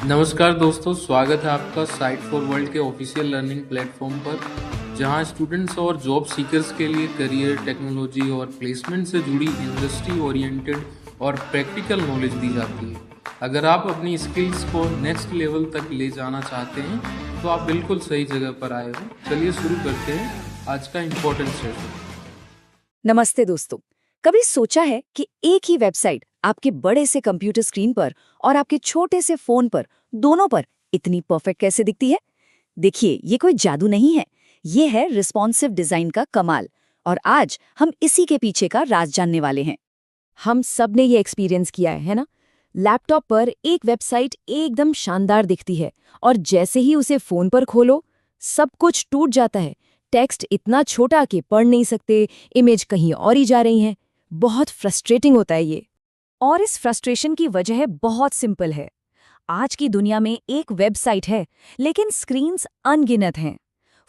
नमस्कार दोस्तों, स्वागत है आपका साइट फॉर वर्ल्ड के ऑफिशियल लर्निंग प्लेटफॉर्म पर, जहां स्टूडेंट्स और जॉब सीकर्स के लिए करियर, टेक्नोलॉजी और प्लेसमेंट से जुड़ी इंडस्ट्री ओरिएंटेड और प्रैक्टिकल नॉलेज दी जाती है। अगर आप अपनी स्किल्स को नेक्स्ट लेवल तक ले जाना चाहते हैं तो आप बिल्कुल सही जगह पर आए हो। चलिए शुरू करते हैं आज का इम्पोर्टेंट सेशन। नमस्ते दोस्तों। कभी सोचा है कि एक ही वेबसाइट आपके बड़े से कंप्यूटर स्क्रीन पर और आपके छोटे से फोन पर, दोनों पर इतनी परफेक्ट कैसे दिखती है? देखिए, ये कोई जादू नहीं है, ये है रिस्पॉन्सिव डिजाइन का कमाल। और आज हम इसी के पीछे का राज जानने वाले हैं। हम सब ने ये एक्सपीरियंस किया है ना? लैपटॉप पर एक वेबसाइट एकदम शानदार दिखती है और जैसे ही उसे फोन पर खोलो, सब कुछ टूट जाता है। टेक्स्ट इतना छोटा कि पढ़ नहीं सकते, इमेज कहीं और ही जा रही हैं। बहुत फ्रस्ट्रेटिंग होता है ये। और इस फ्रस्ट्रेशन की वजह बहुत सिंपल है। आज की दुनिया में एक वेबसाइट है, लेकिन स्क्रीन्स अनगिनत हैं।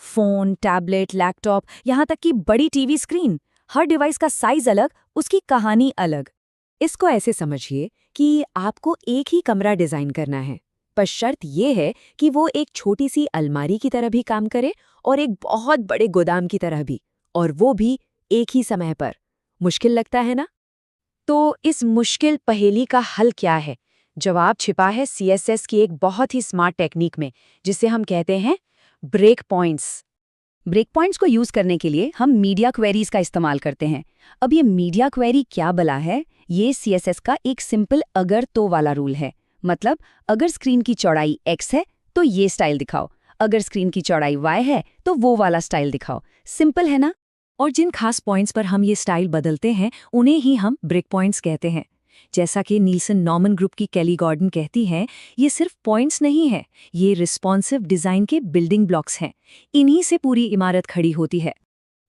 फोन, टैबलेट, लैपटॉप, यहाँ तक कि बड़ी टीवी स्क्रीन, हर डिवाइस का साइज अलग, उसकी कहानी अलग। इसको ऐसे समझिए कि आपको एक ही कमरा डिजाइन करना है, पर शर्त ये है कि वो एक छोटी सी अलमारी की तरह भी काम करे और एक बहुत बड़े गोदाम की तरह भी, और वो भी एक ही समय पर। मुश्किल लगता है ना? तो इस मुश्किल पहेली का हल क्या है? जवाब छिपा है CSS की एक बहुत ही स्मार्ट टेक्निक में, जिसे हम कहते हैं ब्रेक पॉइंट्स। ब्रेक पॉइंट्स को यूज करने के लिए हम मीडिया क्वेरीज का इस्तेमाल करते हैं। अब ये मीडिया क्वेरी क्या भला है? ये CSS का एक सिंपल अगर तो वाला रूल है। मतलब अगर स्क्रीन की चौड़ाई x है तो ये स्टाइल दिखाओ, अगर स्क्रीन की चौड़ाई y है तो वो वाला स्टाइल दिखाओ। सिंपल है ना? और जिन खास पॉइंट्स पर हम ये स्टाइल बदलते हैं, उन्हें ही हम ब्रेक पॉइंट्स कहते हैं। जैसा कि नील्सन नॉर्मन ग्रुप की केली गॉर्डन कहती हैं, ये सिर्फ पॉइंट्स नहीं है, ये रिस्पॉन्सिव डिजाइन के बिल्डिंग ब्लॉक्स हैं। इन्हीं से पूरी इमारत खड़ी होती है।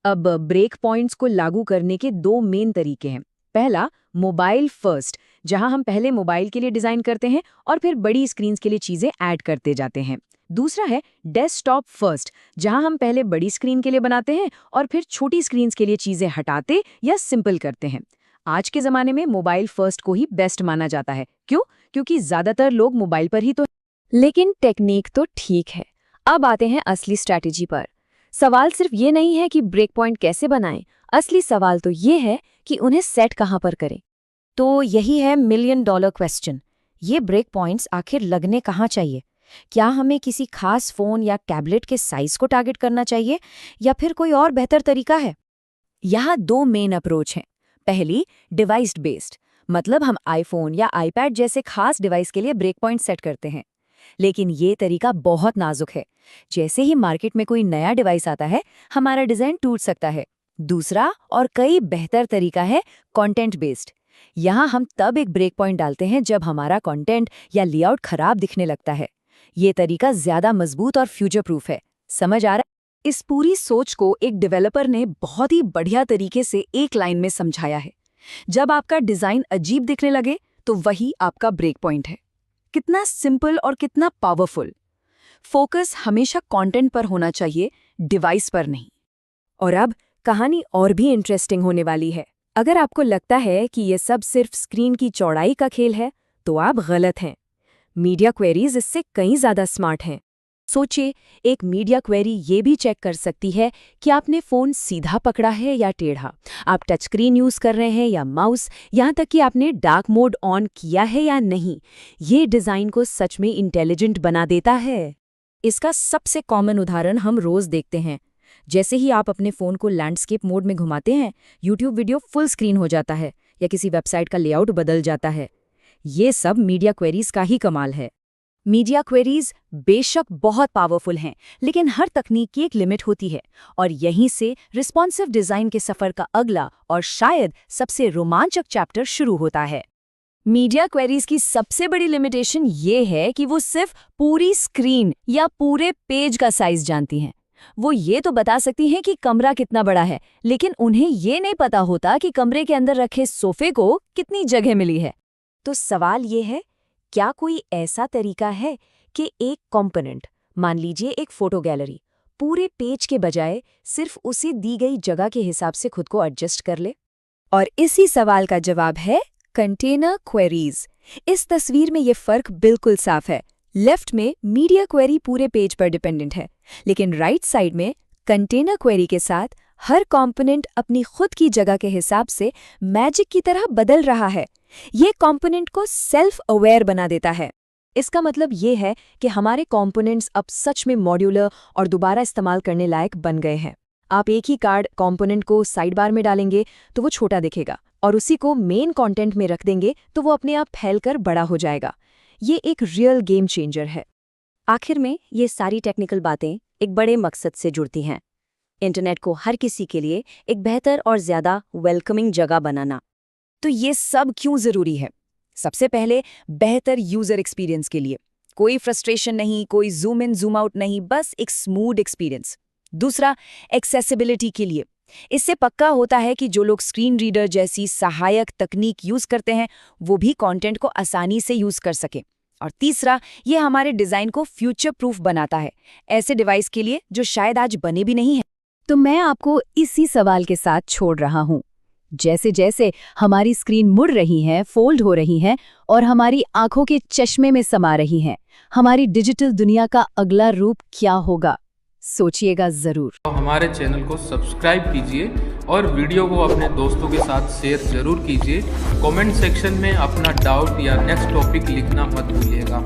अब ब्रेक पॉइंट्स को लागू करने के दो मेन तरीके हैं। पहला, मोबाइल फर्स्ट, जहां हम पहले मोबाइल के लिए डिजाइन करते हैं और फिर बड़ी स्क्रीन्स के लिए चीजें ऐड करते जाते हैं। दूसरा है डेस्कटॉप फर्स्ट, जहां हम पहले बड़ी स्क्रीन के लिए बनाते हैं और फिर छोटी स्क्रीन्स के लिए चीजें हटाते या सिंपल करते हैं। आज के जमाने में मोबाइल फर्स्ट को ही बेस्ट माना जाता है। क्यों? क्योंकि ज्यादातर लोग मोबाइल पर ही तो। लेकिन टेक्निक तो ठीक है, अब आते हैं असली स्ट्रैटेजी पर। सवाल सिर्फ ये नहीं है कि ब्रेक पॉइंट कैसे बनाएं, असली सवाल तो ये है कि उन्हें सेट कहां पर करें। तो यही है मिलियन डॉलर क्वेश्चन। ये ब्रेक पॉइंट्स आखिर लगने कहाँ चाहिए? क्या हमें किसी खास फोन या टैबलेट के साइज को टारगेट करना चाहिए, या फिर कोई और बेहतर तरीका है? यहाँ दो मेन अप्रोच हैं। पहली, डिवाइस बेस्ड, मतलब हम आईफोन या आईपैड जैसे खास डिवाइस के लिए ब्रेक पॉइंट सेट करते हैं। लेकिन ये तरीका बहुत नाजुक है। जैसे ही मार्केट में कोई नया डिवाइस आता है, हमारा डिजाइन टूट सकता है। दूसरा और कई बेहतर तरीका है कंटेंट बेस्ड। यहाँ हम तब एक ब्रेक पॉइंट डालते हैं जब हमारा कंटेंट या लेआउट खराब दिखने लगता है। ये तरीका ज्यादा मजबूत और फ्यूचर प्रूफ है। समझ आ रहा है? इस पूरी सोच को एक डेवलपर ने बहुत ही बढ़िया तरीके से एक लाइन में समझाया है। जब आपका डिजाइन अजीब दिखने लगे तो वही आपका ब्रेक पॉइंट है। कितना सिंपल और कितना पावरफुल। फोकस हमेशा कंटेंट पर होना चाहिए, डिवाइस पर नहीं। और अब कहानी और भी इंटरेस्टिंग होने वाली है। अगर आपको लगता है कि ये सब सिर्फ स्क्रीन की चौड़ाई का खेल है, तो आप गलत हैं। मीडिया क्वेरीज इससे कहीं ज्यादा स्मार्ट हैं। सोचिए, एक मीडिया क्वेरी ये भी चेक कर सकती है कि आपने फोन सीधा पकड़ा है या टेढ़ा, आप टच स्क्रीन यूज कर रहे हैं या माउस, यहाँ तक कि आपने डार्क मोड ऑन किया है या नहीं। ये डिजाइन को सच में इंटेलिजेंट बना देता है। इसका सबसे कॉमन उदाहरण हम रोज देखते हैं। जैसे ही आप अपने फोन को लैंडस्केप मोड में घुमाते हैं, यूट्यूब वीडियो फुल स्क्रीन हो जाता है या किसी वेबसाइट का लेआउट बदल जाता है। ये सब मीडिया क्वेरीज का ही कमाल है। मीडिया क्वेरीज बेशक बहुत पावरफुल हैं, लेकिन हर तकनीक की एक लिमिट होती है, और यहीं से रिस्पॉन्सिव डिजाइन के सफर का अगला और शायद सबसे रोमांचक चैप्टर शुरू होता है। मीडिया क्वेरीज की सबसे बड़ी लिमिटेशन ये है कि वो सिर्फ पूरी स्क्रीन या पूरे पेज का साइज जानती हैं। वो ये तो बता सकती हैं कि कमरा कितना बड़ा है, लेकिन उन्हें ये नहीं पता होता कि कमरे के अंदर रखे सोफे को कितनी जगह मिली है। तो सवाल ये है, क्या कोई ऐसा तरीका है कि एक कंपोनेंट, मान लीजिए एक फोटो गैलरी, पूरे पेज के बजाय सिर्फ उसे दी गई जगह के हिसाब से खुद को एडजस्ट कर ले? और इसी सवाल का जवाब है कंटेनर क्वेरीज। इस तस्वीर में ये फर्क बिल्कुल साफ है। लेफ्ट में मीडिया क्वेरी पूरे पेज पर डिपेंडेंट है, लेकिन राइट साइड में कंटेनर क्वेरी के साथ हर कंपोनेंट अपनी खुद की जगह के हिसाब से मैजिक की तरह बदल रहा है। ये कंपोनेंट को सेल्फ अवेयर बना देता है। इसका मतलब ये है कि हमारे कंपोनेंट्स अब सच में मॉड्यूलर और दोबारा इस्तेमाल करने लायक बन गए हैं। आप एक ही कार्ड कंपोनेंट को साइड बार में डालेंगे तो वो छोटा दिखेगा, और उसी को मेन कंटेंट में रख देंगे तो वो अपने आप फैलकर बड़ा हो जाएगा। ये एक रियल गेम चेंजर है। आखिर में ये सारी टेक्निकल बातें एक बड़े मकसद से जुड़ती हैं, इंटरनेट को हर किसी के लिए एक बेहतर और ज़्यादा वेलकमिंग जगह बनाना। तो ये सब क्यों ज़रूरी है? सबसे पहले बेहतर यूज़र एक्सपीरियंस के लिए। कोई फ्रस्ट्रेशन नहीं, कोई जूम इन जूम आउट नहीं, बस एक स्मूथ एक्सपीरियंस। दूसरा, एक्सेसिबिलिटी के लिए। इससे पक्का होता है कि जो लोग स्क्रीन रीडर जैसी सहायक तकनीक यूज़ करते हैं वो भी कंटेंट को आसानी से यूज़ कर सकें। और तीसरा, ये हमारे डिज़ाइन को फ्यूचर प्रूफ बनाता है, ऐसे डिवाइस के लिए जो शायद आज बने भी नहीं हैं। तो मैं आपको इसी सवाल के साथ छोड़ रहा हूँ। जैसे जैसे हमारी स्क्रीन मुड़ रही है, फोल्ड हो रही है और हमारी आंखों के चश्मे में समा रही हैं, हमारी डिजिटल दुनिया का अगला रूप क्या होगा? सोचिएगा जरूर। तो हमारे चैनल को सब्सक्राइब कीजिए और वीडियो को अपने दोस्तों के साथ शेयर जरूर कीजिए। कमेंट सेक्शन में अपना डाउट या नेक्स्ट टॉपिक लिखना मत भूलिएगा।